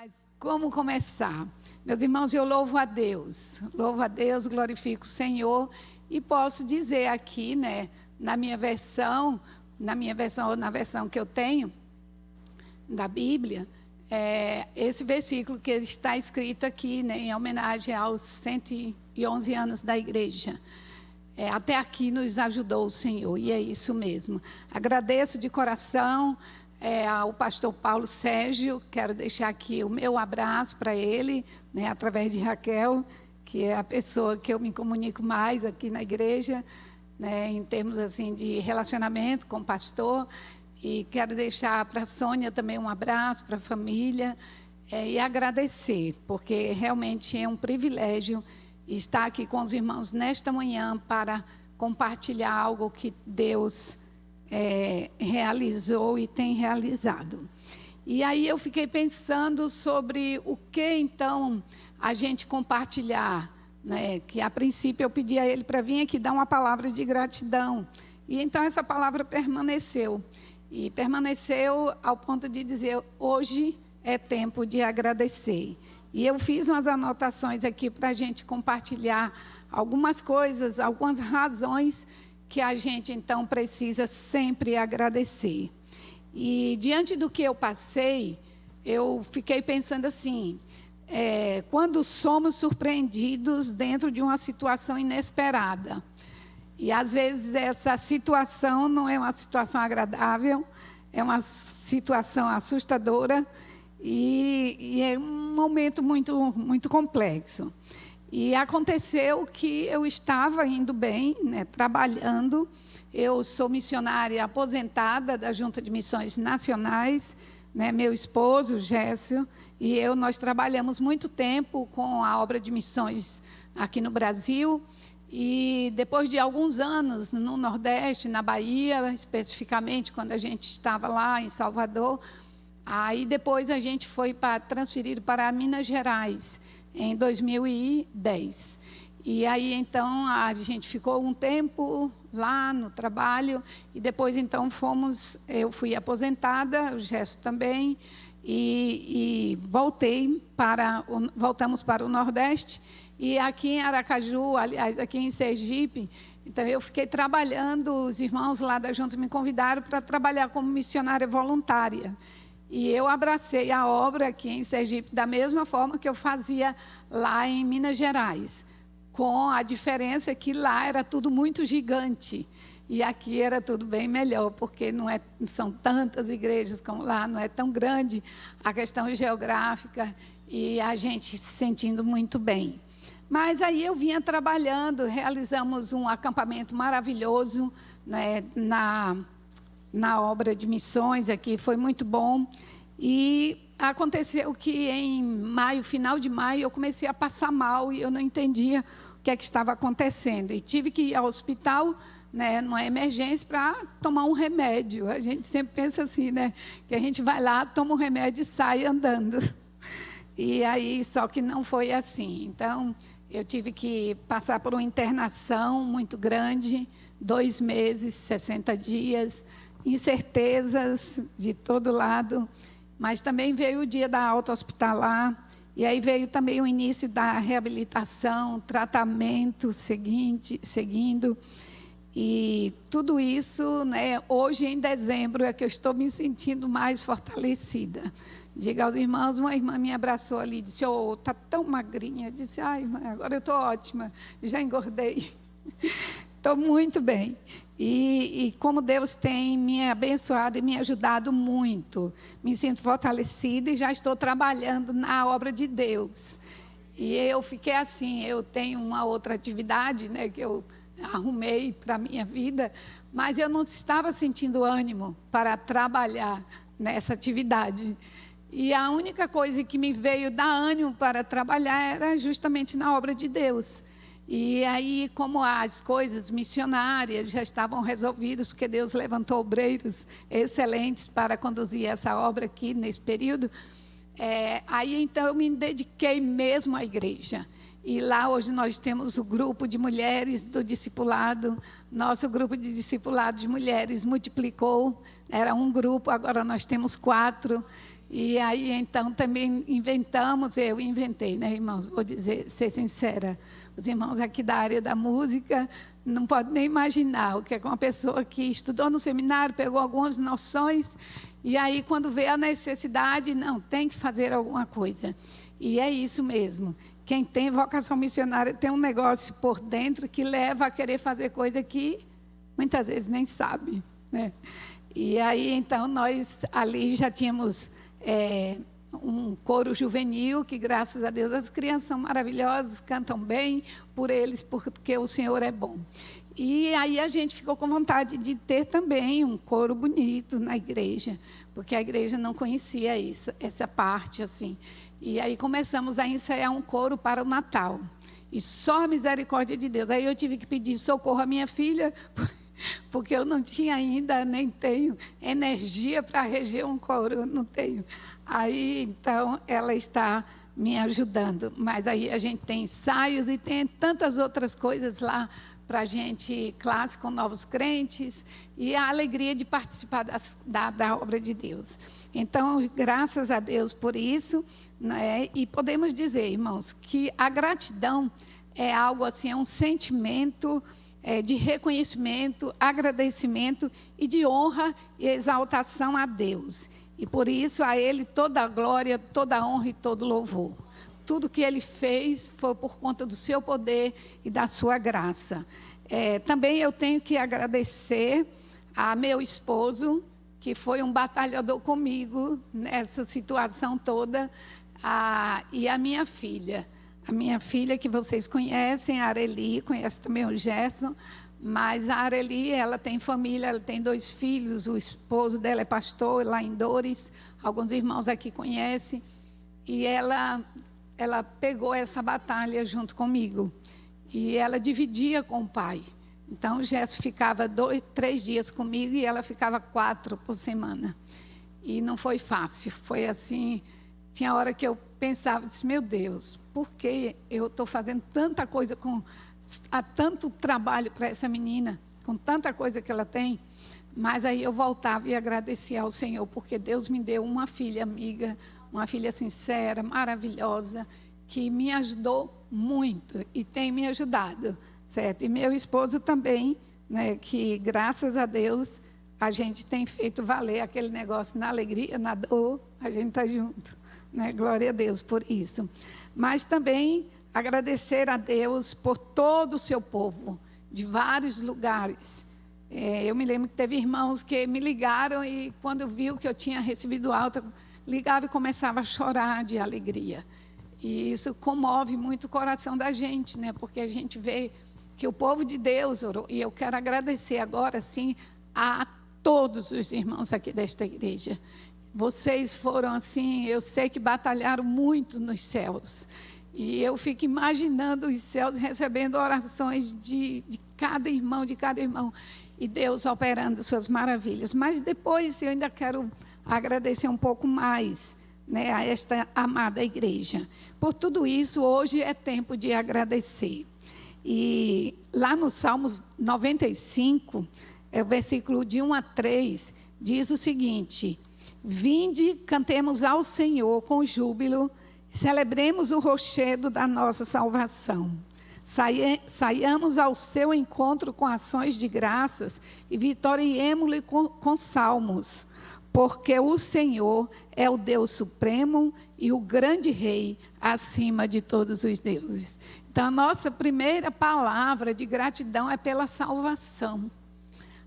Mas como começar? Meus irmãos, eu louvo a Deus, glorifico o Senhor e posso dizer aqui, né, na versão ou na versão que eu tenho da Bíblia, esse versículo que está escrito aqui, né, em homenagem aos 111 anos da igreja. Até aqui nos ajudou o Senhor, e é isso mesmo. Agradeço de coração ao pastor Paulo Sérgio, quero deixar aqui o meu abraço para ele, né, através de Raquel, que é a pessoa que eu me comunico mais aqui na igreja, né, em termos assim, de relacionamento com o pastor. E quero deixar para a Sônia também um abraço, para a família, e agradecer, porque realmente é um privilégio estar aqui com os irmãos nesta manhã para compartilhar algo que Deus realizou e tem realizado. E aí eu fiquei pensando sobre o que então a gente compartilhar, né? Que a princípio eu pedi a ele para vir aqui dar uma palavra de gratidão. E então essa palavra permaneceu. E permaneceu ao ponto de dizer, hoje é tempo de agradecer. E eu fiz umas anotações aqui para a gente compartilhar algumas coisas, algumas razões que a gente, então, precisa sempre agradecer. E, diante do que eu passei, eu fiquei pensando assim, quando somos surpreendidos dentro de uma situação inesperada. E, às vezes, essa situação não é uma situação agradável, é uma situação assustadora e é um momento muito, muito complexo. E aconteceu que eu estava indo bem, né, trabalhando. Eu sou missionária aposentada da Junta de Missões Nacionais, né, meu esposo, Gécio, e eu, nós trabalhamos muito tempo com a obra de missões aqui no Brasil. E depois de alguns anos no Nordeste, na Bahia, especificamente, quando a gente estava lá em Salvador, aí depois a gente foi transferido para Minas Gerais, em 2010. E aí, então, a gente ficou um tempo lá no trabalho, e depois, então, eu fui aposentada, o Gesto também, e voltamos para o Nordeste, e aqui em Aracaju, aliás, aqui em Sergipe, então eu fiquei trabalhando, os irmãos lá da Junta me convidaram para trabalhar como missionária voluntária. E eu abracei a obra aqui em Sergipe da mesma forma que eu fazia lá em Minas Gerais, com a diferença que lá era tudo muito gigante e aqui era tudo bem melhor, porque não são tantas igrejas como lá, não é tão grande a questão geográfica e a gente se sentindo muito bem. Mas aí eu vinha trabalhando, realizamos um acampamento maravilhoso, né, na obra de missões aqui, foi muito bom. E aconteceu que em maio, final de maio, eu comecei a passar mal e eu não entendia o que estava acontecendo. E tive que ir ao hospital, né, numa emergência, para tomar um remédio. A gente sempre pensa assim, né, que a gente vai lá, toma um remédio e sai andando. E aí, só que não foi assim. Então, eu tive que passar por uma internação muito grande, 2 meses, 60 dias, incertezas de todo lado, mas também veio o dia da alta hospitalar, e aí veio também o início da reabilitação, tratamento seguindo, e tudo isso, né, hoje em dezembro é que eu estou me sentindo mais fortalecida. Diga aos irmãos, uma irmã me abraçou ali e disse, está tão magrinha. Eu disse, irmã, agora eu estou ótima, já engordei. Estou muito bem. E como Deus tem me abençoado e me ajudado muito, me sinto fortalecida e já estou trabalhando na obra de Deus. E eu fiquei assim, eu tenho uma outra atividade, né, que eu arrumei para a minha vida, mas eu não estava sentindo ânimo para trabalhar nessa atividade. E a única coisa que me veio dar ânimo para trabalhar era justamente na obra de Deus. E aí, como as coisas missionárias já estavam resolvidas, porque Deus levantou obreiros excelentes para conduzir essa obra aqui nesse período, aí então eu me dediquei mesmo à igreja. E lá hoje nós temos o grupo de mulheres do discipulado, nosso grupo de discipulado de mulheres multiplicou, era um grupo, agora nós temos 4. E aí, então, também eu inventei, né, irmãos? Vou ser sincera, os irmãos aqui da área da música não podem nem imaginar o que é uma pessoa que estudou no seminário, pegou algumas noções, e aí, quando vê a necessidade, não, tem que fazer alguma coisa. E é isso mesmo. Quem tem vocação missionária tem um negócio por dentro que leva a querer fazer coisa que muitas vezes nem sabe, né? E aí, então, nós ali já tínhamos um coro juvenil, que graças a Deus as crianças são maravilhosas, cantam bem por eles, porque o Senhor é bom. E aí a gente ficou com vontade de ter também um coro bonito na igreja, porque a igreja não conhecia essa parte, assim. E aí começamos a ensaiar um coro para o Natal. E só a misericórdia de Deus. Aí eu tive que pedir socorro à minha filha, porque eu não tinha ainda, nem tenho energia para reger um coro, eu não tenho. Aí, então, ela está me ajudando. Mas aí a gente tem ensaios e tem tantas outras coisas lá para a gente, classe com novos crentes, e a alegria de participar da obra de Deus. Então, graças a Deus por isso, né? E podemos dizer, irmãos, que a gratidão é algo assim, é um sentimento de reconhecimento, agradecimento e de honra e exaltação a Deus. E por isso a Ele toda a glória, toda a honra e todo o louvor. Tudo que Ele fez foi por conta do seu poder e da sua graça. Também eu tenho que agradecer a meu esposo, que foi um batalhador comigo nessa situação toda, e a minha filha. A minha filha, que vocês conhecem, a Areli, conhece também o Gerson, mas a Areli, ela tem família, ela tem 2 filhos, o esposo dela é pastor lá em Dores, alguns irmãos aqui conhecem, e ela pegou essa batalha junto comigo, e ela dividia com o pai. Então, o Gerson ficava 2, 3 dias comigo e ela ficava 4 por semana. E não foi fácil, foi assim, tinha hora que eu pensava, disse, meu Deus, por que eu estou fazendo tanta coisa, há tanto trabalho para essa menina, com tanta coisa que ela tem? Mas aí eu voltava e agradecia ao Senhor, porque Deus me deu uma filha amiga, uma filha sincera, maravilhosa, que me ajudou muito e tem me ajudado, certo? E meu esposo também, né, que graças a Deus a gente tem feito valer aquele negócio na alegria, na dor, a gente está junto, né? Glória a Deus por isso. Mas também agradecer a Deus por todo o seu povo, de vários lugares. Eu me lembro que teve irmãos que me ligaram e quando viu que eu tinha recebido alta, ligava e começava a chorar de alegria. E isso comove muito o coração da gente, né? Porque a gente vê que o povo de Deus orou. E eu quero agradecer agora, sim, a todos os irmãos aqui desta igreja. Vocês foram assim, eu sei que batalharam muito nos céus. E eu fico imaginando os céus recebendo orações de cada irmão, e Deus operando suas maravilhas. Mas depois eu ainda quero agradecer um pouco mais, né, a esta amada igreja. Por tudo isso, hoje é tempo de agradecer. E lá no Salmo 95, o versículo de 1 a 3, diz o seguinte: vinde, cantemos ao Senhor com júbilo, celebremos o rochedo da nossa salvação. Saiamos ao seu encontro com ações de graças e vitoriemo-lo com salmos, porque o Senhor é o Deus supremo e o grande Rei acima de todos os deuses. Então, a nossa primeira palavra de gratidão é pela salvação.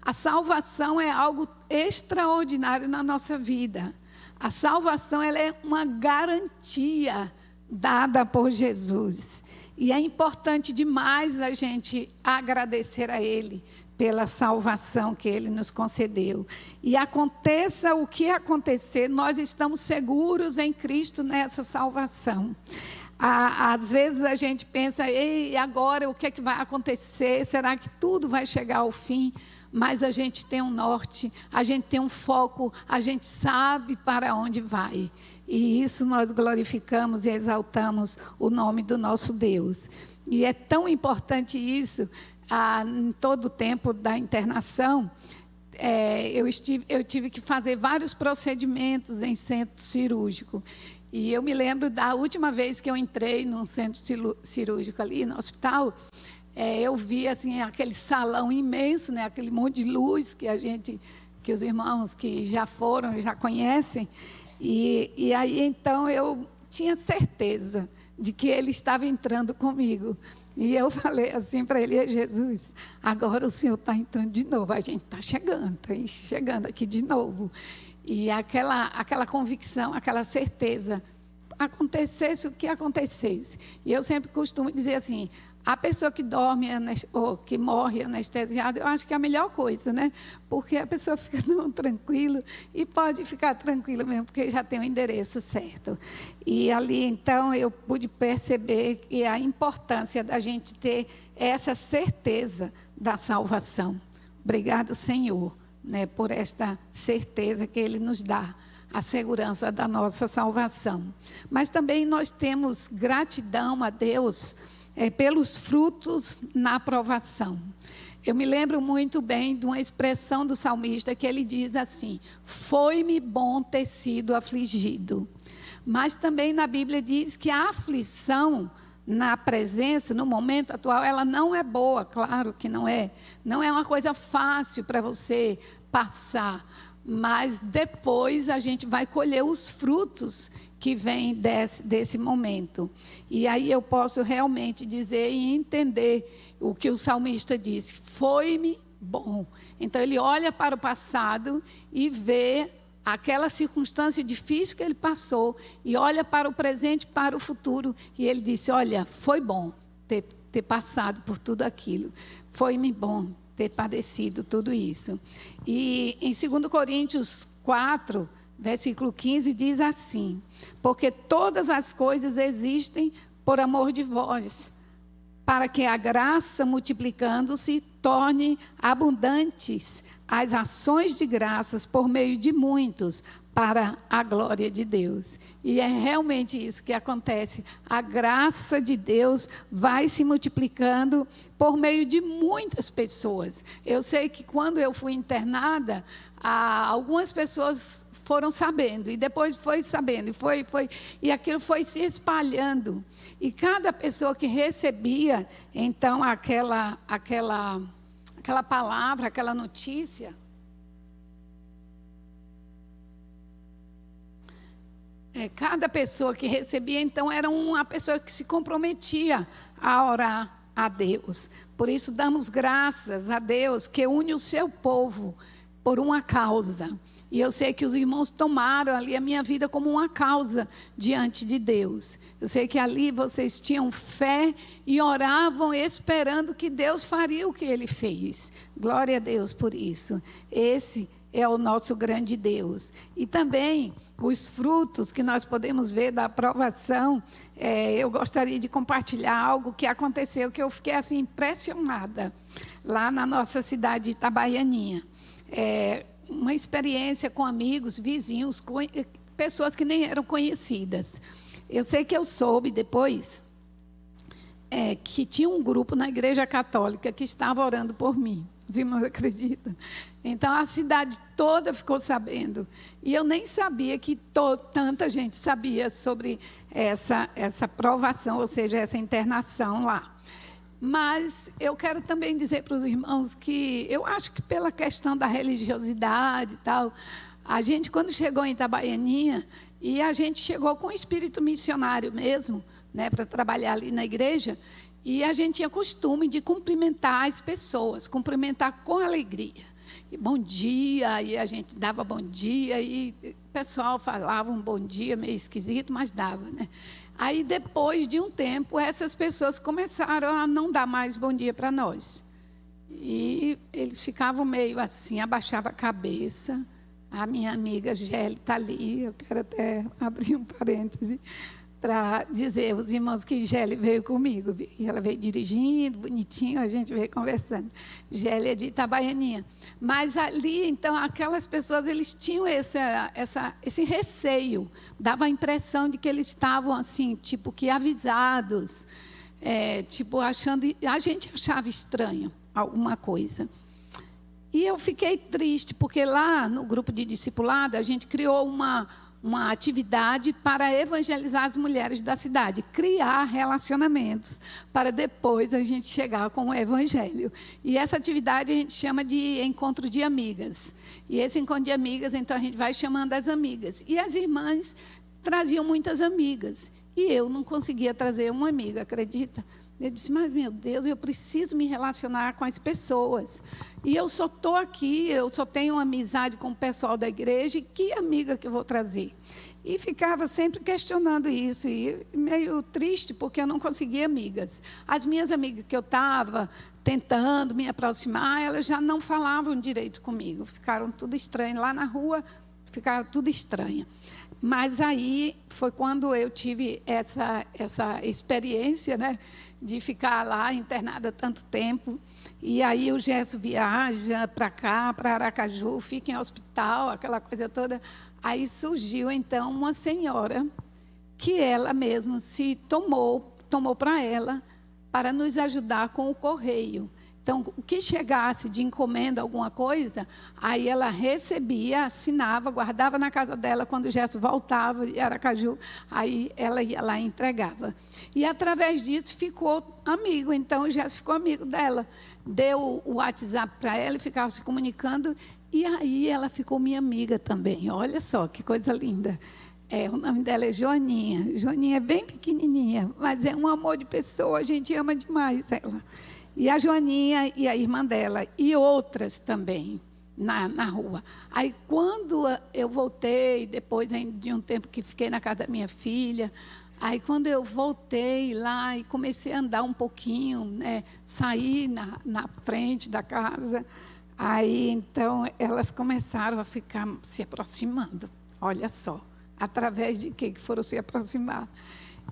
A salvação é algo extraordinário na nossa vida. A salvação, ela é uma garantia dada por Jesus. E é importante demais a gente agradecer a Ele pela salvação que Ele nos concedeu. E aconteça o que acontecer, nós estamos seguros em Cristo nessa salvação. Às vezes a gente pensa, e agora o que é que vai acontecer? Será que tudo vai chegar ao fim? Mas a gente tem um norte, a gente tem um foco, a gente sabe para onde vai. E isso nós glorificamos e exaltamos o nome do nosso Deus. E é tão importante isso, em todo o tempo da internação, eu tive que fazer vários procedimentos em centro cirúrgico. E eu me lembro da última vez que eu entrei num centro cirúrgico ali no hospital, eu vi assim, aquele salão imenso, né, aquele monte de luz que os irmãos que já foram, já conhecem. E aí, então, eu tinha certeza de que ele estava entrando comigo. E eu falei assim para ele: Jesus, agora o Senhor está entrando de novo, a gente está chegando aqui de novo. E aquela convicção, aquela certeza, acontecesse o que acontecesse. E eu sempre costumo dizer assim: a pessoa que dorme ou que morre anestesiada, eu acho que é a melhor coisa, né? Porque a pessoa fica tão tranquila, e pode ficar tranquila mesmo, porque já tem o endereço certo. E ali, então, eu pude perceber que a importância da gente ter essa certeza da salvação. Obrigado, Senhor, né, por esta certeza que Ele nos dá, a segurança da nossa salvação. Mas também nós temos gratidão a Deus pelos frutos na provação. Eu me lembro muito bem de uma expressão do salmista que ele diz assim: foi-me bom ter sido afligido. Mas também na Bíblia diz que a aflição na presença, no momento atual, ela não é boa, claro que não é. Não é uma coisa fácil para você passar, mas depois a gente vai colher os frutos que vêm desse momento. E aí eu posso realmente dizer e entender o que o salmista disse: foi-me bom. Então ele olha para o passado e vê aquela circunstância difícil que ele passou, e olha para o presente, para o futuro, e ele disse: olha, foi bom ter passado por tudo aquilo, foi-me bom ter padecido tudo isso. E em 2 Coríntios 4, versículo 15, diz assim: porque todas as coisas existem por amor de vós, para que a graça, multiplicando-se, torne abundantes as ações de graças por meio de muitos, para a glória de Deus. E é realmente isso que acontece. A graça de Deus vai se multiplicando por meio de muitas pessoas. Eu sei que quando eu fui internada, algumas pessoas foram sabendo, e depois foi sabendo, e aquilo foi se espalhando. E cada pessoa que recebia, então, aquela palavra, aquela notícia, cada pessoa que recebia, então, era uma pessoa que se comprometia a orar a Deus. Por isso, damos graças a Deus que une o seu povo por uma causa. E eu sei que os irmãos tomaram ali a minha vida como uma causa diante de Deus. Eu sei que ali vocês tinham fé e oravam esperando que Deus faria o que Ele fez. Glória a Deus por isso. Esse é o nosso grande Deus. E também os frutos que nós podemos ver da aprovação, eu gostaria de compartilhar algo que aconteceu, que eu fiquei assim impressionada, lá na nossa cidade de Itabaianinha. Uma experiência com amigos, vizinhos, pessoas que nem eram conhecidas. Eu sei que eu soube depois que tinha um grupo na Igreja Católica que estava orando por mim. Os irmãos acreditam? Então, a cidade toda ficou sabendo. E eu nem sabia que tanta gente sabia sobre essa provação, ou seja, essa internação lá. Mas eu quero também dizer para os irmãos que eu acho que pela questão da religiosidade e tal, a gente, quando chegou em Itabaianinha, e a gente chegou com espírito missionário mesmo, né, para trabalhar ali na igreja, e a gente tinha costume de cumprimentar as pessoas, cumprimentar com alegria. E bom dia, e a gente dava bom dia, e o pessoal falava um bom dia meio esquisito, mas dava, né? Aí, depois de um tempo, essas pessoas começaram a não dar mais bom dia para nós. E eles ficavam meio assim, abaixavam a cabeça. A minha amiga Gélia está ali, eu quero até abrir um parêntese para dizer aos irmãos que Gélia veio comigo. E ela veio dirigindo, bonitinho, a gente veio conversando. Gélia é de Itabaianinha. Mas ali, então, aquelas pessoas, eles tinham esse receio. Dava a impressão de que eles estavam, assim, tipo que avisados. Tipo, achando... A gente achava estranho alguma coisa. E eu fiquei triste, porque lá no grupo de discipulado, a gente criou uma atividade para evangelizar as mulheres da cidade, criar relacionamentos, para depois a gente chegar com o evangelho. E essa atividade a gente chama de encontro de amigas. E esse encontro de amigas, então, a gente vai chamando as amigas. E as irmãs traziam muitas amigas. E eu não conseguia trazer uma amiga, acredita? Eu disse, mas, meu Deus, eu preciso me relacionar com as pessoas. E eu só estou aqui, eu só tenho uma amizade com o pessoal da igreja, e que amiga que eu vou trazer? E ficava sempre questionando isso, e meio triste, porque eu não conseguia amigas. As minhas amigas que eu estava tentando me aproximar, elas já não falavam direito comigo. Ficaram tudo estranho. Lá na rua, ficaram tudo estranha. Mas aí foi quando eu tive essa experiência, né, de ficar lá internada tanto tempo. E aí o Gerson viaja para cá, para Aracaju, fica em hospital, aquela coisa toda. Aí surgiu, então, uma senhora que ela mesma se tomou para ela, para nos ajudar com o correio. Então, o que chegasse de encomenda, alguma coisa, aí ela recebia, assinava, guardava na casa dela. Quando o Gerson voltava de Aracaju, aí ela ia lá e entregava. E, através disso, ficou amigo. Então, o Gerson ficou amigo dela. Deu o WhatsApp para ela e ficava se comunicando. E aí ela ficou minha amiga também. Olha só, que coisa linda. O nome dela é Joaninha. Joaninha é bem pequenininha, mas é um amor de pessoa. A gente ama demais ela. E a Joaninha e a irmã dela, e outras também, na rua. Aí, quando eu voltei, depois de um tempo que fiquei na casa da minha filha, aí, quando eu voltei lá e comecei a andar um pouquinho, né, sair na frente da casa, aí, então, elas começaram a ficar se aproximando. Olha só, através de que foram se aproximar?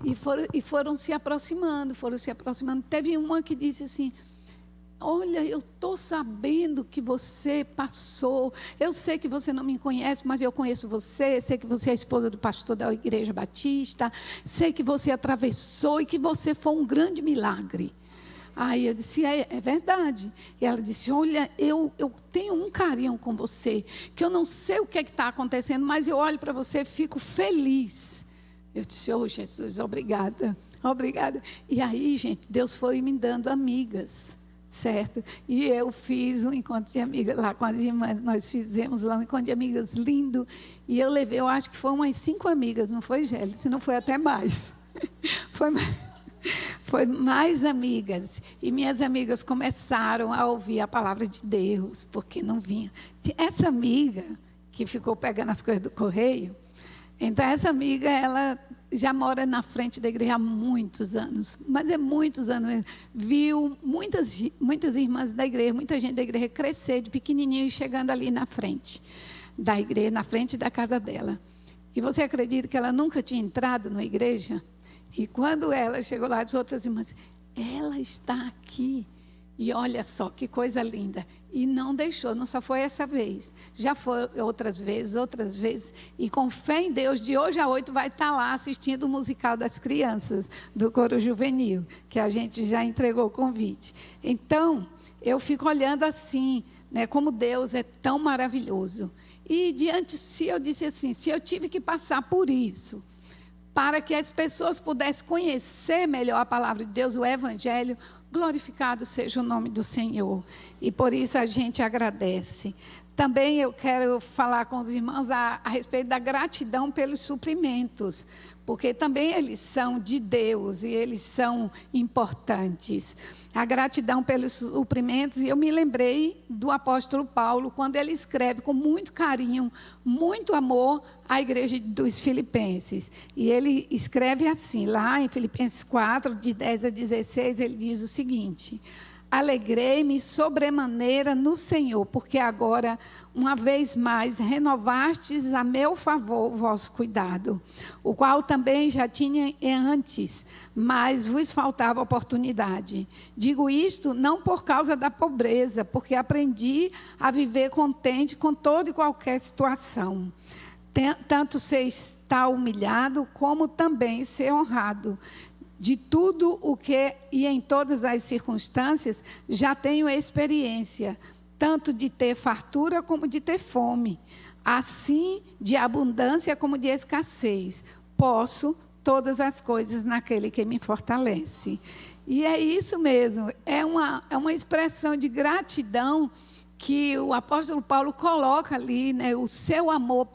E foram se aproximando. Teve uma que disse assim, olha, eu estou sabendo que você passou, eu sei que você não me conhece, mas eu conheço você, sei que você é a esposa do pastor da Igreja Batista, sei que você atravessou e que você foi um grande milagre. Aí eu disse, é verdade. E ela disse, olha, eu tenho um carinho com você, que eu não sei o que está acontecendo, mas eu olho para você e fico feliz. Eu disse, Jesus, obrigada. E aí, gente, Deus foi me dando amigas, certo? E eu fiz um encontro de amigas lá com as irmãs, nós fizemos lá um encontro de amigas lindo, e eu acho que foi umas 5 amigas, não foi, Gélia? Se não foi até mais. Foi mais amigas, e minhas amigas começaram a ouvir a palavra de Deus, porque não vinha. Essa amiga que ficou pegando as coisas do correio, então, essa amiga, ela já mora na frente da igreja há muitos anos, mas é muitos anos mesmo. Viu muitas irmãs da igreja, muita gente da igreja crescer de pequenininho e chegando ali na frente da igreja, na frente da casa dela. E você acredita que ela nunca tinha entrado na igreja? E quando ela chegou lá, as outras irmãs, ela está aqui. E olha só, que coisa linda. E não deixou, não só foi essa vez. Já foi outras vezes. E com fé em Deus, de hoje a 8, vai estar lá assistindo o musical das crianças, do coro juvenil, que a gente já entregou o convite. Então, eu fico olhando assim, né, como Deus é tão maravilhoso. E se eu disse assim, se eu tive que passar por isso, para que as pessoas pudessem conhecer melhor a palavra de Deus, o Evangelho, glorificado seja o nome do Senhor. E por isso a gente agradece. Também eu quero falar com os irmãos a respeito da gratidão pelos suprimentos, porque também eles são de Deus e eles são importantes. A gratidão pelos suprimentos, e eu me lembrei do apóstolo Paulo, quando ele escreve com muito carinho, muito amor, à igreja dos Filipenses. E ele escreve assim, lá em Filipenses 4, de 10 a 16, ele diz o seguinte: alegrei-me sobremaneira no Senhor, porque agora, uma vez mais, renovastes a meu favor o vosso cuidado, o qual também já tinha antes, mas vos faltava oportunidade. Digo isto não por causa da pobreza, porque aprendi a viver contente com toda e qualquer situação. Tanto ser estar humilhado, como também ser honrado. De tudo o que e em todas as circunstâncias já tenho experiência, tanto de ter fartura como de ter fome, assim de abundância como de escassez. Posso todas as coisas naquele que me fortalece. E é isso mesmo, é uma expressão de gratidão que o apóstolo Paulo coloca ali, né, o seu amor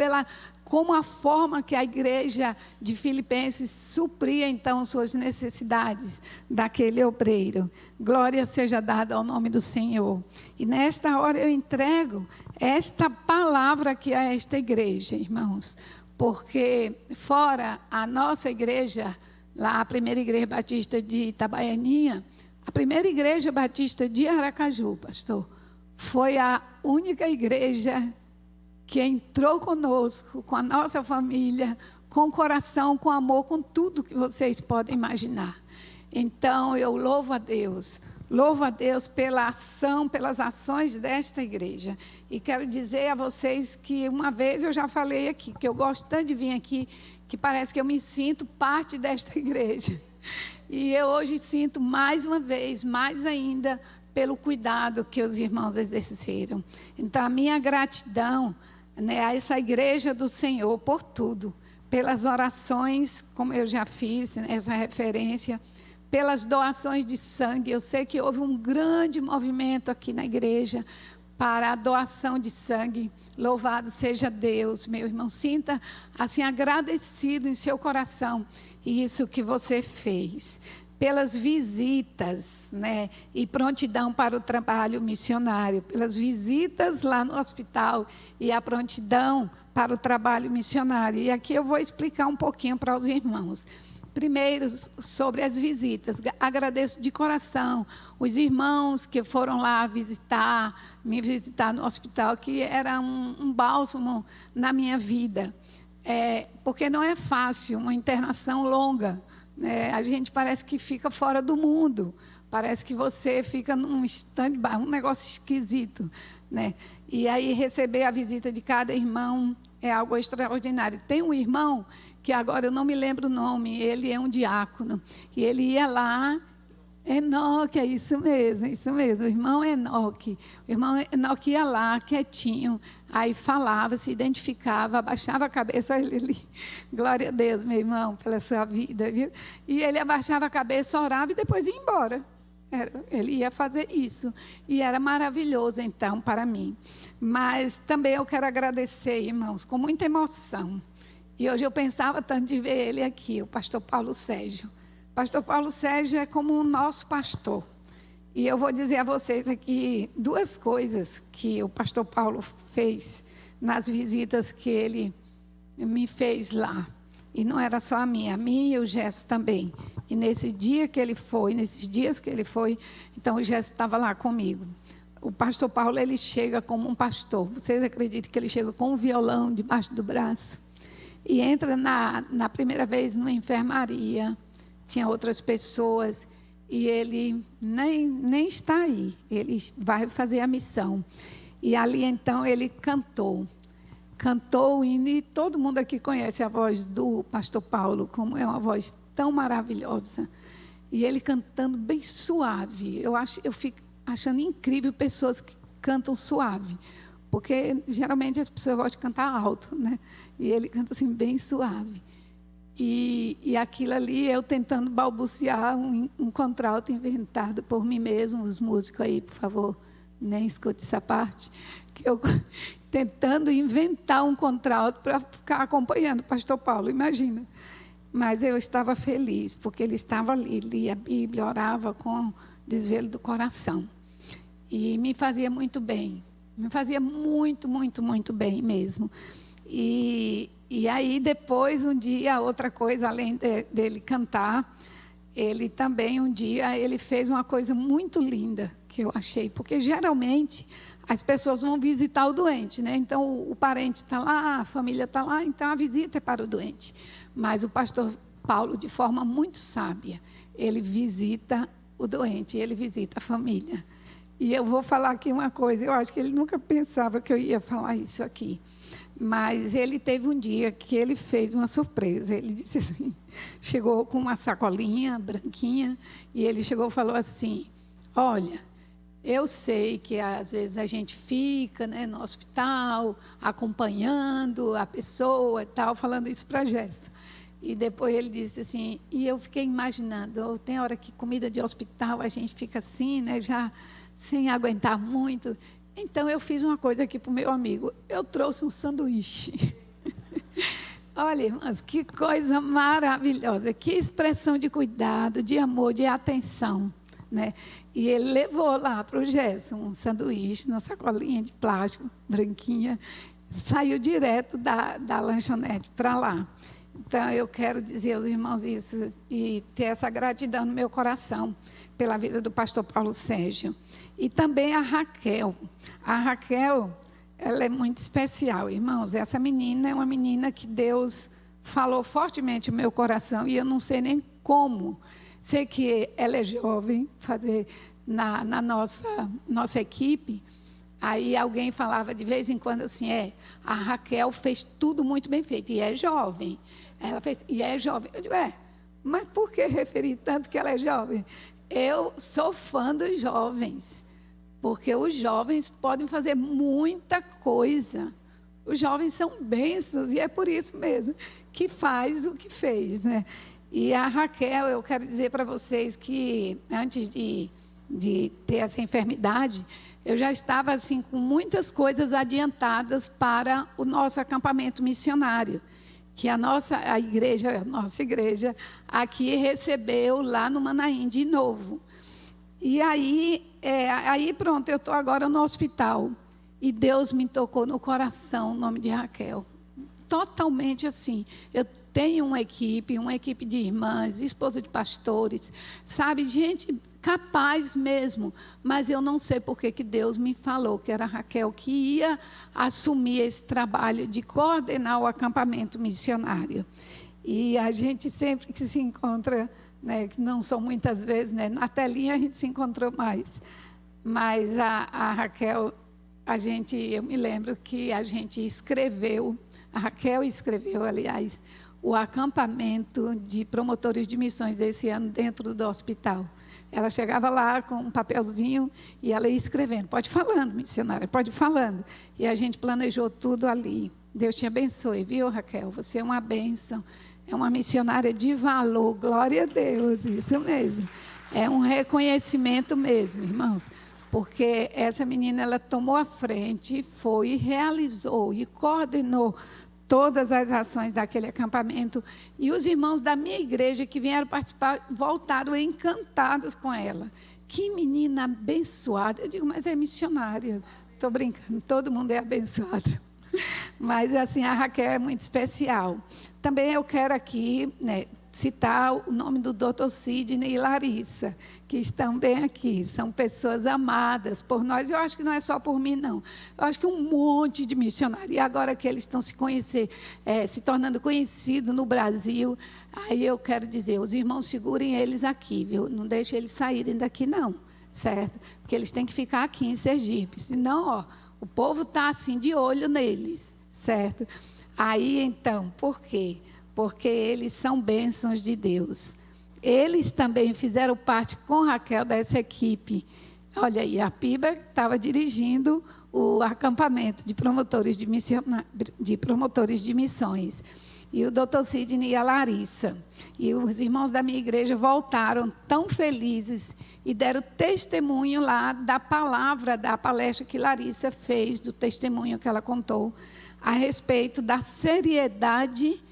como a forma que a igreja de Filipenses supria, então, suas necessidades daquele obreiro. Glória seja dada ao nome do Senhor. E nesta hora eu entrego esta palavra aqui a esta igreja, irmãos, porque fora a nossa igreja, lá a primeira igreja batista de Itabaianinha, a primeira igreja batista de Aracaju, pastor, foi a única igreja que entrou conosco, com a nossa família, com coração, com amor, com tudo que vocês podem imaginar. Então, eu louvo a Deus pela ação, pelas ações desta igreja. E quero dizer a vocês que uma vez eu já falei aqui, que eu gosto tanto de vir aqui, que parece que eu me sinto parte desta igreja. E eu hoje sinto mais uma vez, mais ainda, pelo cuidado que os irmãos exerceram. Então, a minha gratidão, né, a essa igreja do Senhor por tudo, pelas orações, como eu já fiz, né, essa referência, pelas doações de sangue. Eu sei que houve um grande movimento aqui na igreja para a doação de sangue. Louvado seja Deus, meu irmão. Sinta assim agradecido em seu coração isso que você fez. Pelas visitas, né, e prontidão para o trabalho missionário, pelas visitas lá no hospital e a prontidão para o trabalho missionário. E aqui eu vou explicar um pouquinho para os irmãos. Primeiro, sobre as visitas. Agradeço de coração os irmãos que foram lá me visitar no hospital, que era um bálsamo na minha vida. Porque não é fácil uma internação longa. A gente parece que fica fora do mundo, parece que você fica num stand-by, um negócio esquisito, né? E aí receber a visita de cada irmão é algo extraordinário. Tem um irmão que agora eu não me lembro o nome, ele é um diácono, e ele ia lá, Enoque, é isso mesmo, o irmão Enoque. O irmão Enoque ia lá, quietinho, aí falava, se identificava, abaixava a cabeça, ele, glória a Deus, meu irmão, pela sua vida, viu? E ele abaixava a cabeça, orava e depois ia embora. Ele ia fazer isso, e era maravilhoso, então, para mim. Mas também eu quero agradecer, irmãos, com muita emoção. E hoje eu pensava tanto de ver ele aqui, o pastor Paulo Sérgio. Pastor Paulo Sérgio é como o nosso pastor. E eu vou dizer a vocês aqui duas coisas que o pastor Paulo fez nas visitas que ele me fez lá. E não era só a minha e o Gesso também. E nesses dias que ele foi, então o Gesso estava lá comigo. O pastor Paulo, ele chega como um pastor. Vocês acreditam que ele chega com um violão debaixo do braço? E entra na primeira vez numa enfermaria. Tinha outras pessoas e ele nem está aí. Ele vai fazer a missão. E ali, então, ele cantou o hino. E todo mundo aqui conhece a voz do pastor Paulo, como é uma voz tão maravilhosa. E ele cantando bem suave. Eu fico achando incrível pessoas que cantam suave. Porque, geralmente, as pessoas gostam de cantar alto, né? E ele canta assim, bem suave. E aquilo ali, eu tentando balbuciar um contralto inventado por mim mesmo. Os músicos aí, por favor, nem escute essa parte. Que eu tentando inventar um contralto para ficar acompanhando o pastor Paulo, imagina. Mas eu estava feliz, porque ele estava ali, lia a Bíblia, orava com desvelo do coração. E me fazia muito bem. Me fazia muito, muito, muito bem mesmo. E aí, depois, um dia, outra coisa, além dele cantar, ele também, um dia, ele fez uma coisa muito linda, que eu achei, porque, geralmente, as pessoas vão visitar o doente, né? Então, o parente está lá, a família está lá, então a visita é para o doente. Mas o pastor Paulo, de forma muito sábia, ele visita o doente, ele visita a família. E eu vou falar aqui uma coisa, eu acho que ele nunca pensava que eu ia falar isso aqui. Mas ele teve um dia que ele fez uma surpresa. Ele disse assim, chegou com uma sacolinha branquinha, e ele chegou e falou assim, olha, Eu sei que às vezes a gente fica, né, no hospital, acompanhando a pessoa e tal, falando isso para a Jéssica. E depois ele disse assim, e eu fiquei imaginando, tem hora que comida de hospital a gente fica assim, né, já sem aguentar muito. Então eu fiz uma coisa aqui para o meu amigo, eu trouxe um sanduíche. Olha, irmãs, que coisa maravilhosa, que expressão de cuidado, de amor, de atenção, né? E ele levou lá para o Gerson um sanduíche, uma sacolinha de plástico, branquinha, saiu direto da lanchonete para lá. Então, eu quero dizer aos irmãos isso e ter essa gratidão no meu coração pela vida do pastor Paulo Sérgio. E também a Raquel. A Raquel, ela é muito especial, irmãos. Essa menina é uma menina que Deus falou fortemente no meu coração e eu não sei nem como. Sei que ela é jovem, fazer na nossa equipe. Aí alguém falava de vez em quando assim, a Raquel fez tudo muito bem feito, e é jovem. Ela fez, e é jovem. Eu digo, mas por que referir tanto que ela é jovem? Eu sou fã dos jovens, porque os jovens podem fazer muita coisa. Os jovens são bênçãos, e é por isso mesmo que faz o que fez, né? E a Raquel, eu quero dizer para vocês que antes de ter essa enfermidade, eu já estava assim com muitas coisas adiantadas para o nosso acampamento missionário, que a nossa igreja aqui recebeu lá no Manaim de novo. E aí pronto, eu estou agora no hospital e Deus me tocou no coração o nome de Raquel, totalmente assim. Eu tenho uma equipe de irmãs, esposa de pastores, sabe, gente capaz mesmo, mas eu não sei por que Deus me falou que era a Raquel que ia assumir esse trabalho de coordenar o acampamento missionário. E a gente sempre que se encontra, né, que não são muitas vezes, né, na telinha a gente se encontrou mais, mas a Raquel, eu me lembro que a gente escreveu, a Raquel escreveu, aliás, o acampamento de promotores de missões esse ano dentro do hospital. Ela chegava lá com um papelzinho e ela ia escrevendo. Pode ir falando, missionária, pode ir falando. E a gente planejou tudo ali. Deus te abençoe, viu, Raquel? Você é uma bênção. É uma missionária de valor. Glória a Deus, isso mesmo. É um reconhecimento mesmo, irmãos. Porque essa menina, ela tomou a frente, foi e realizou e coordenou todas as ações daquele acampamento, e os irmãos da minha igreja que vieram participar, voltaram encantados com ela. Que menina abençoada. Eu digo, mas é missionária. Estou brincando, todo mundo é abençoado. Mas assim, a Raquel é muito especial. Também eu quero aqui, né, citar o nome do Dr. Sidney e Larissa, que estão bem aqui. São pessoas amadas por nós. Eu acho que não é só por mim, não. Eu acho que um monte de missionários. E agora que eles estão se tornando conhecidos no Brasil, aí eu quero dizer, os irmãos segurem eles aqui, viu? Não deixem eles saírem daqui, não. Certo? Porque eles têm que ficar aqui em Sergipe. Senão, o povo está assim de olho neles. Certo? Aí, então, por quê? Porque eles são bênçãos de Deus. Eles também fizeram parte com Raquel dessa equipe. Olha aí, a Piba estava dirigindo o acampamento de promotores de missões. E o Dr. Sidney e a Larissa. E os irmãos da minha igreja voltaram tão felizes e deram testemunho lá da palavra, da palestra que Larissa fez, do testemunho que ela contou, a respeito da seriedade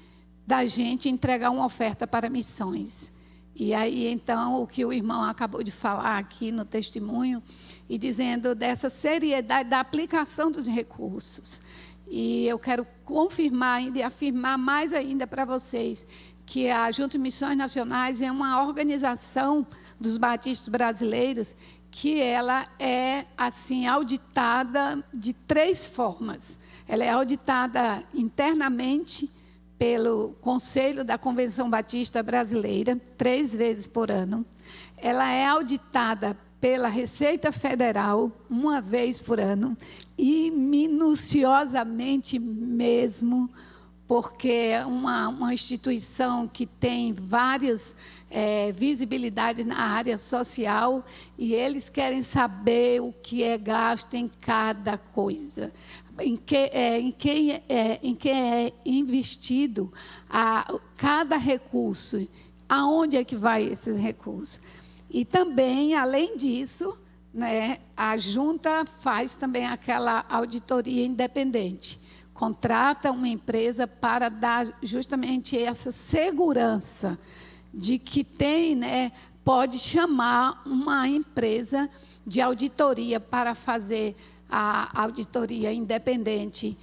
da gente entregar uma oferta para missões. E aí, então, o que o irmão acabou de falar aqui no testemunho, e dizendo dessa seriedade da aplicação dos recursos. E eu quero confirmar ainda e afirmar mais ainda para vocês que a Junta de Missões Nacionais é uma organização dos batistas brasileiros que ela é, assim, auditada de 3 formas. Ela é auditada internamente pelo Conselho da Convenção Batista Brasileira, 3 vezes por ano. Ela é auditada pela Receita Federal, 1 vez por ano, e minuciosamente mesmo porque é uma instituição que tem várias visibilidades na área social, e eles querem saber o que é gasto em cada coisa, em que é investido cada recurso, aonde é que vai esses recursos. E também, além disso, né, a junta faz também aquela auditoria independente, contrata uma empresa para dar justamente essa segurança de que tem, né, pode chamar uma empresa de auditoria para fazer a auditoria independente,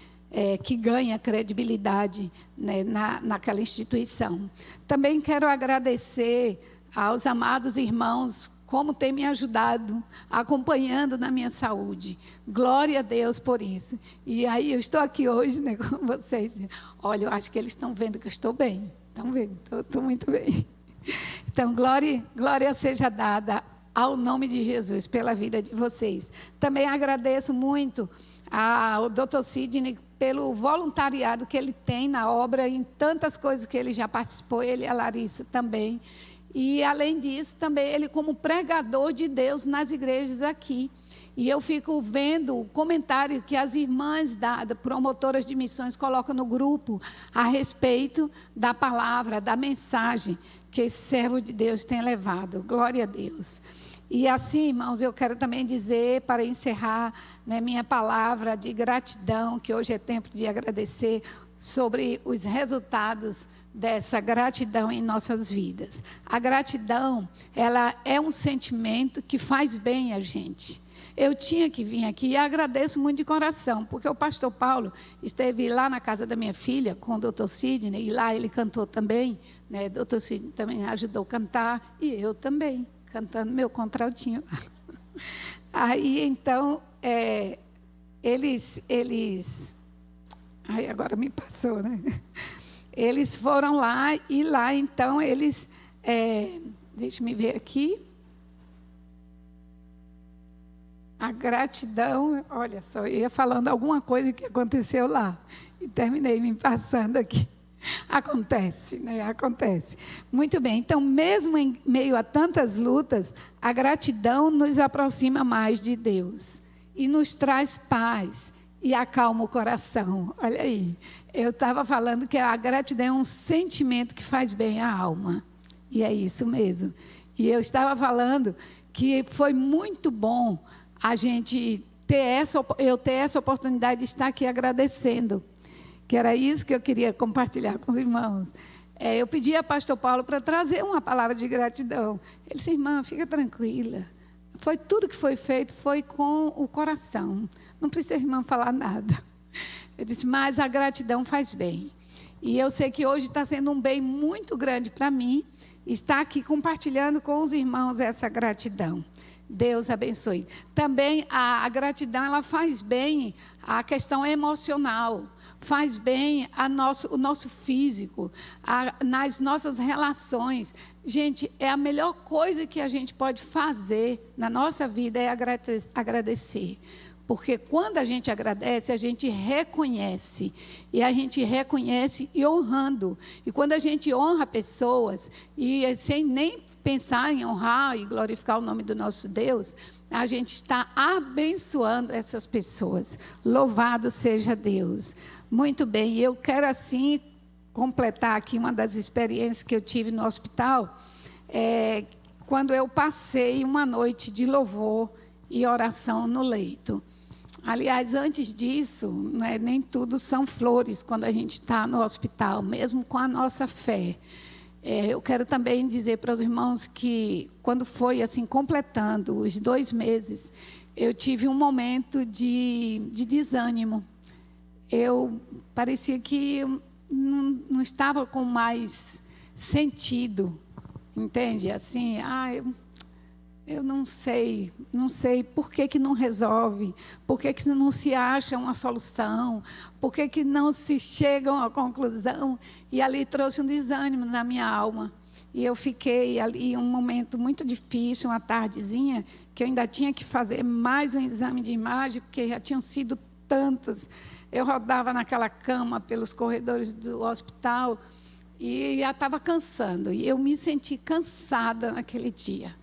que ganha credibilidade, né, naquela instituição. Também quero agradecer aos amados irmãos, como tem me ajudado, acompanhando na minha saúde. Glória a Deus por isso. E aí, eu estou aqui hoje, né, com vocês. Olha, eu acho que eles estão vendo que eu estou bem. Estão vendo? Estou muito bem. Então, glória seja dada ao nome de Jesus pela vida de vocês. Também agradeço muito ao Dr. Sidney pelo voluntariado que ele tem na obra, em tantas coisas que ele já participou, ele e a Larissa também. E, além disso, também ele como pregador de Deus nas igrejas aqui. E eu fico vendo o comentário que as irmãs promotoras de missões colocam no grupo a respeito da palavra, da mensagem que esse servo de Deus tem levado. Glória a Deus. E assim, irmãos, eu quero também dizer, para encerrar, né, minha palavra de gratidão, que hoje é tempo de agradecer sobre os resultados dessa gratidão em nossas vidas. A gratidão, ela é um sentimento que faz bem a gente. Eu tinha que vir aqui e agradeço muito de coração, porque o pastor Paulo esteve lá na casa da minha filha com o Dr. Sidney, e lá ele cantou também, né? O Dr. Sidney também ajudou a cantar, e eu também, cantando meu contraltinho. Aí, então, eles... Ai, agora me passou, né? Eles foram lá, e lá, então, eles... deixa eu ver aqui. A gratidão, olha só, eu ia falando alguma coisa que aconteceu lá, e terminei me passando aqui. Acontece, né? Acontece. Muito bem, então, mesmo em meio a tantas lutas, a gratidão nos aproxima mais de Deus, e nos traz paz, e acalma o coração. Olha aí, eu estava falando que a gratidão é um sentimento que faz bem à alma, e é isso mesmo. E eu estava falando que foi muito bom a gente eu ter essa oportunidade de estar aqui agradecendo, que era isso que eu queria compartilhar com os irmãos. Eu pedi a pastor Paulo para trazer uma palavra de gratidão. Ele disse: irmã, fica tranquila, foi tudo que foi feito, foi com o coração, não precisa a irmã falar nada. Eu disse: mas a gratidão faz bem, e eu sei que hoje está sendo um bem muito grande para mim, estar aqui compartilhando com os irmãos essa gratidão. Deus abençoe. Também a gratidão, ela faz bem a questão emocional, faz bem o nosso físico, nas nossas relações. Gente, é a melhor coisa que a gente pode fazer na nossa vida é agradecer. Porque quando a gente agradece, a gente reconhece. E a gente reconhece e honrando. E quando a gente honra pessoas, e sem nem pensar em honrar e glorificar o nome do nosso Deus, a gente está abençoando essas pessoas. Louvado seja Deus. Muito bem, eu quero assim completar aqui uma das experiências que eu tive no hospital, quando eu passei uma noite de louvor e oração no leito. Aliás, antes disso, né, nem tudo são flores quando a gente está no hospital, mesmo com a nossa fé. Eu quero também dizer para os irmãos que, quando foi assim, completando os 2 meses, eu tive um momento de desânimo. Parecia que eu não estava com mais sentido, entende? Assim, eu não sei por que não resolve, por que não se acha uma solução, por que não se chega a uma conclusão. E ali trouxe um desânimo na minha alma. E eu fiquei ali um momento muito difícil, uma tardezinha, que eu ainda tinha que fazer mais um exame de imagem, porque já tinham sido tantas. Eu rodava naquela cama pelos corredores do hospital e já estava cansando. E eu me senti cansada naquele dia.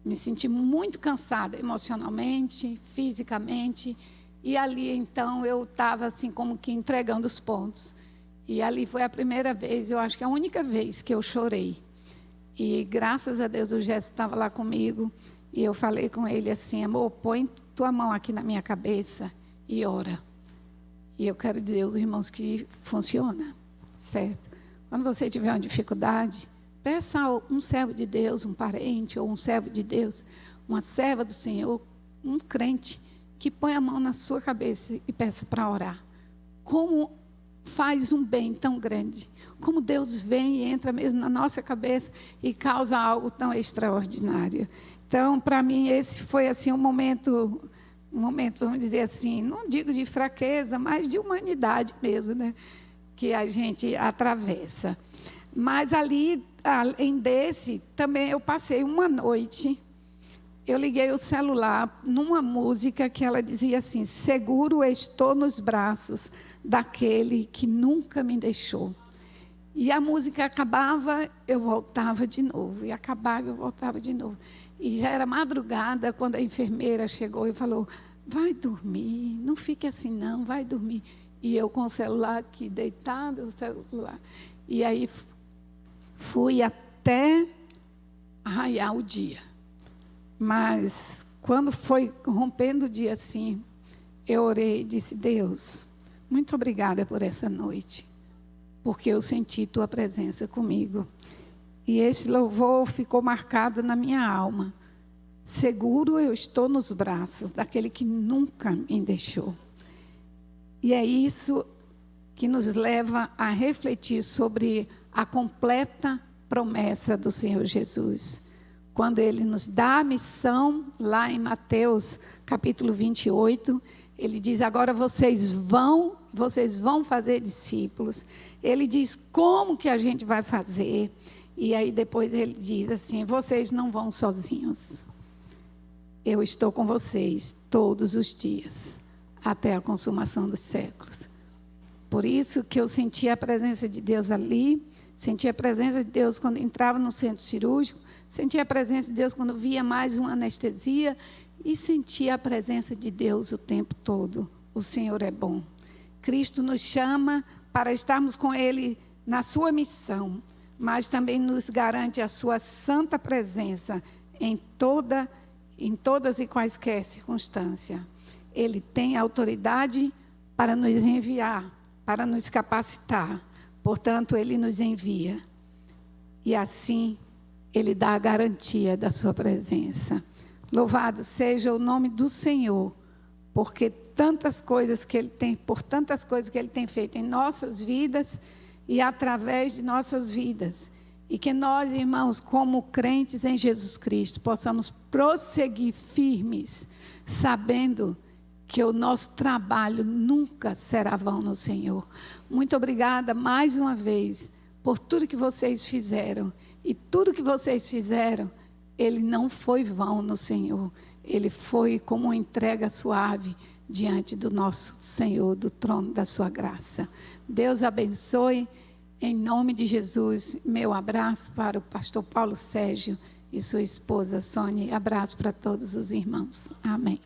Me senti muito cansada emocionalmente, fisicamente. E ali, então, eu estava assim como que entregando os pontos. E ali foi a primeira vez, eu acho que a única vez que eu chorei. E graças a Deus o Gerson estava lá comigo. E eu falei com ele assim: amor, põe tua mão aqui na minha cabeça e ora. E eu quero dizer aos irmãos que funciona, certo? Quando você tiver uma dificuldade, peça a um servo de Deus, um parente ou um servo de Deus, uma serva do Senhor, um crente, que põe a mão na sua cabeça e peça para orar. Como faz um bem tão grande. Como Deus vem e entra mesmo na nossa cabeça e causa algo tão extraordinário. Então, para mim, esse foi assim um momento, vamos dizer assim, não digo de fraqueza, mas de humanidade mesmo, né? Que a gente atravessa. Mas ali, além desse, também eu passei uma noite. Eu liguei o celular numa música que ela dizia assim: seguro estou nos braços daquele que nunca me deixou. E a música acabava, eu voltava de novo. E acabava, eu voltava de novo. E já era madrugada quando a enfermeira chegou e falou: vai dormir, não fique assim não, vai dormir. E eu com o celular aqui, deitado, o celular. E aí fui até raiar o dia. Mas, quando foi rompendo o dia assim, eu orei e disse: Deus, muito obrigada por essa noite, porque eu senti tua presença comigo. E esse louvor ficou marcado na minha alma. Seguro eu estou nos braços daquele que nunca me deixou. E é isso que nos leva a refletir sobre a completa promessa do Senhor Jesus. Quando Ele nos dá a missão, lá em Mateus, capítulo 28, Ele diz: agora vocês vão fazer discípulos. Ele diz como que a gente vai fazer. E aí depois Ele diz assim: vocês não vão sozinhos. Eu estou com vocês todos os dias, até a consumação dos séculos. Por isso que eu senti a presença de Deus ali, senti a presença de Deus quando entrava no centro cirúrgico, senti a presença de Deus quando via mais uma anestesia e senti a presença de Deus o tempo todo. O Senhor é bom. Cristo nos chama para estarmos com Ele na sua missão, mas também nos garante a sua santa presença em todas e quaisquer circunstâncias. Ele tem autoridade para nos enviar, para nos capacitar. Portanto, Ele nos envia. E assim, Ele dá a garantia da sua presença. Louvado seja o nome do Senhor, porque tantas coisas que Ele tem, por tantas coisas que Ele tem feito em nossas vidas e através de nossas vidas. E que nós, irmãos, como crentes em Jesus Cristo, possamos prosseguir firmes, sabendo que o nosso trabalho nunca será vão no Senhor. Muito obrigada mais uma vez por tudo que vocês fizeram. E tudo que vocês fizeram, ele não foi vão no Senhor. Ele foi como uma entrega suave diante do nosso Senhor, do trono da sua graça. Deus abençoe. Em nome de Jesus, meu abraço para o pastor Paulo Sérgio e sua esposa Sônia. Abraço para todos os irmãos. Amém.